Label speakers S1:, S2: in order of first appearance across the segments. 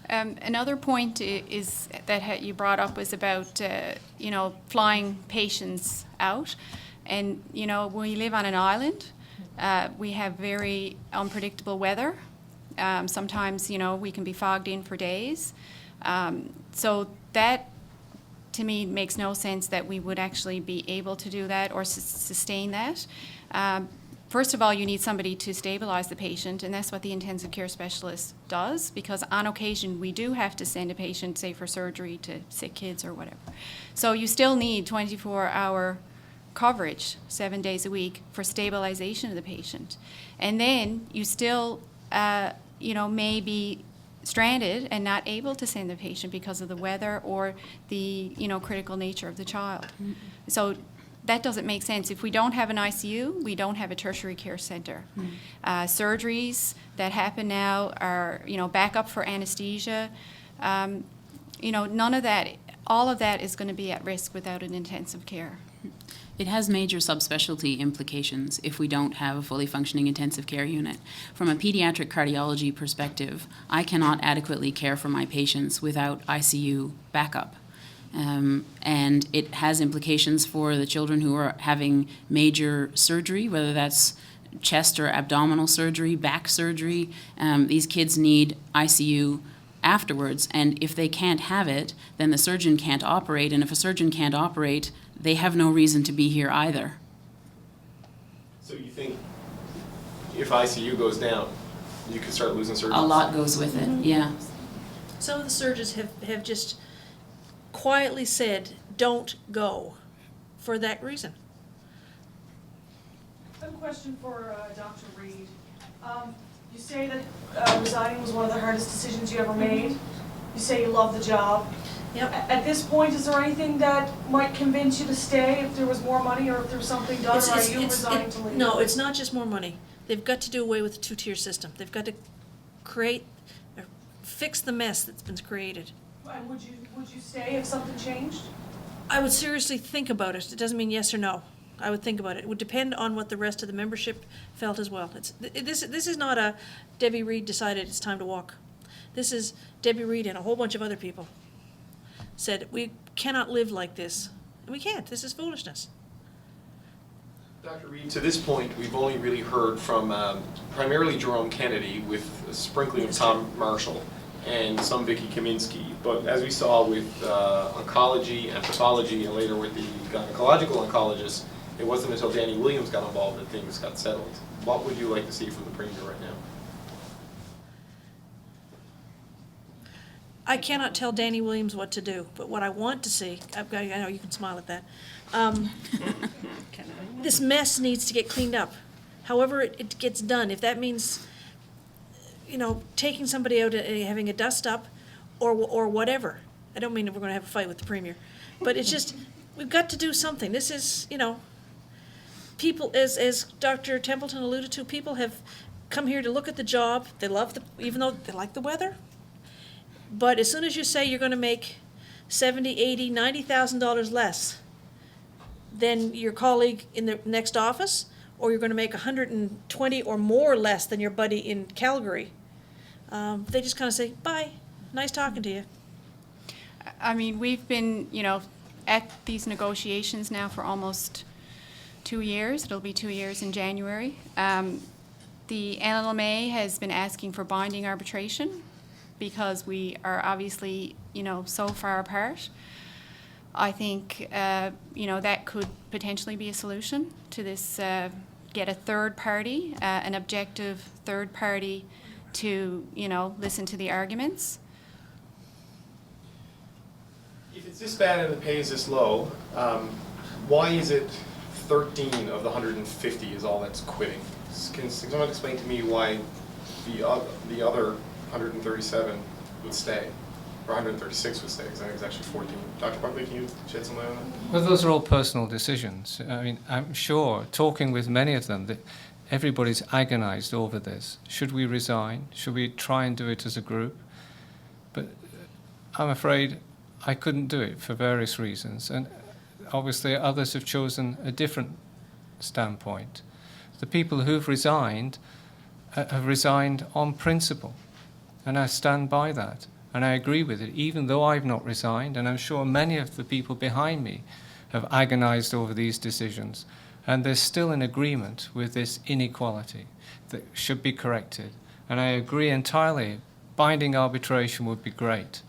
S1: Another point is that you brought up was about, flying patients out. And, we live on an island. We have very unpredictable weather. Sometimes, we can be fogged in for days. So that, to me, makes no sense that we would actually be able to do that or sustain that. First of all, you need somebody to stabilize the patient, and that's what the intensive care specialist does, because on occasion we do have to send a patient, say, for surgery to sick kids or whatever. So you still need 24-hour coverage 7 days a week for stabilization of the patient. And then you still, may be stranded and not able to send the patient because of the weather or the, critical nature of the child. Mm-hmm. So that doesn't make sense. If we don't have an ICU, we don't have a tertiary care center. Mm-hmm. Surgeries that happen now are, backup for anesthesia. None of that, all of that is going to be at risk without an intensive care.
S2: It has major subspecialty implications if we don't have a fully functioning intensive care unit. From a pediatric cardiology perspective, I cannot adequately care for my patients without ICU backup. And it has implications for the children who are having major surgery, whether that's chest or abdominal surgery, back surgery. These kids need ICU afterwards, and if they can't have it, then the surgeon can't operate, and if a surgeon can't operate, they have no reason to be here either.
S3: So you think if ICU goes down, you could start losing surgeons?
S2: A lot goes with it, yeah.
S4: Some of the surgeons have just quietly said, don't go, for that reason.
S5: I have a question for Dr. Reid. You say that resigning was one of the hardest decisions you ever made. You say you love the job.
S4: Yep.
S5: At this point, is there anything that might convince you to stay if there was more money or if there was something done, or are you resigned to leave?
S4: No, it's not just more money. They've got to do away with the two-tier system. They've got to fix the mess that's been created.
S5: And would you stay if something changed?
S4: I would seriously think about it. It doesn't mean yes or no. I would think about it. It would depend on what the rest of the membership felt as well. This is not a Debbie Reid decided it's time to walk. This is Debbie Reid and a whole bunch of other people said we cannot live like this. And we can't. This is foolishness.
S3: Dr. Reid, to this point, we've only really heard from primarily Jerome Kennedy with a sprinkling of Tom Marshall and some Vicky Kaminsky. But as we saw with oncology and pathology and later with the gynecological oncologists, it wasn't until Danny Williams got involved that things got settled. What would you like to see from the Premier right now?
S4: I cannot tell Danny Williams what to do, but what I want to see, I know you can smile at that, this mess needs to get cleaned up. However it gets done, if that means, taking somebody out and having a dust up or whatever. I don't mean that we're going to have a fight with the Premier, but it's just, we've got to do something. This is, people, as Dr. Templeton alluded to, people have come here to look at the job. They love even though they like the weather. But as soon as you say you're going to make $70,000, $80,000, $90,000 less than your colleague in the next office, or you're going to make 120 or more less than your buddy in Calgary, they just kind of say, bye, nice talking to you.
S1: I mean, we've been, at these negotiations now for almost 2 years. It'll be 2 years in January. The NLMA has been asking for binding arbitration because we are obviously, so far apart. I think, that could potentially be a solution to this, get a third party, an objective third party to, listen to the arguments.
S3: If it's this bad and the pay is this low, why is it 13 of the 150 is all that's quitting? Can someone explain to me why the other 137 would stay, or 136 would stay, because I think it's actually 14. Dr. Buckley, can you shed some light on that?
S6: Well, those are all personal decisions. I mean, I'm sure, talking with many of them, that everybody's agonized over this. Should we resign? Should we try and do it as a group? But I'm afraid I couldn't do it for various reasons, and obviously others have chosen a different standpoint. The people who've resigned have resigned on principle, and I stand by that. And I agree with it, even though I've not resigned, and I'm sure many of the people behind me have agonized over these decisions. And there's still an agreement with this inequality that should be corrected. And I agree entirely, binding arbitration would be great.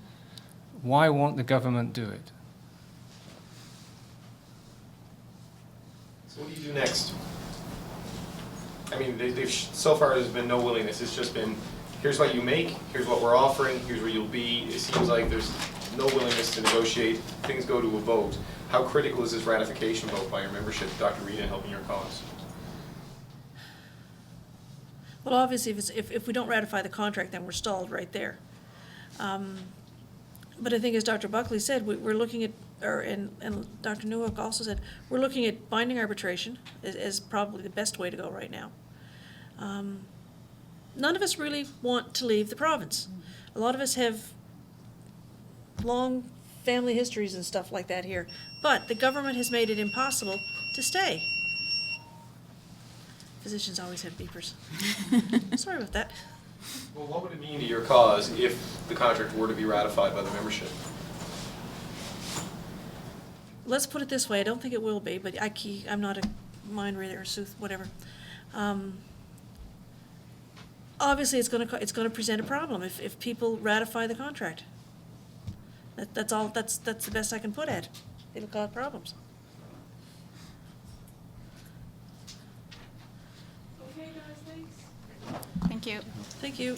S6: Why won't the government do it?
S3: So what do you do next? I mean, so far there's been no willingness. It's just been, here's what you make, here's what we're offering, here's where you'll be. It seems like there's no willingness to negotiate. Things go to a vote. How critical is this ratification vote by your membership, Dr. Reid, in helping your cause?
S4: Well, obviously, if we don't ratify the contract, then we're stalled right there. But I think, as Dr. Buckley said, we're looking at, and Dr. Newhook also said, we're looking at binding arbitration as probably the best way to go right now. None of us really want to leave the province. A lot of us have long family histories and stuff like that here, but the government has made it impossible to stay. Physicians always have beepers. Sorry about that.
S3: Well, what would it mean to your cause if the contract were to be ratified by the membership?
S4: Let's put it this way, I don't think it will be, but I'm not a mind reader or sooth, whatever. Obviously, it's gonna present a problem if people ratify the contract. That's the best I can put at it. It'll cause problems.
S5: Okay, guys, thanks.
S1: Thank you.
S4: Thank you.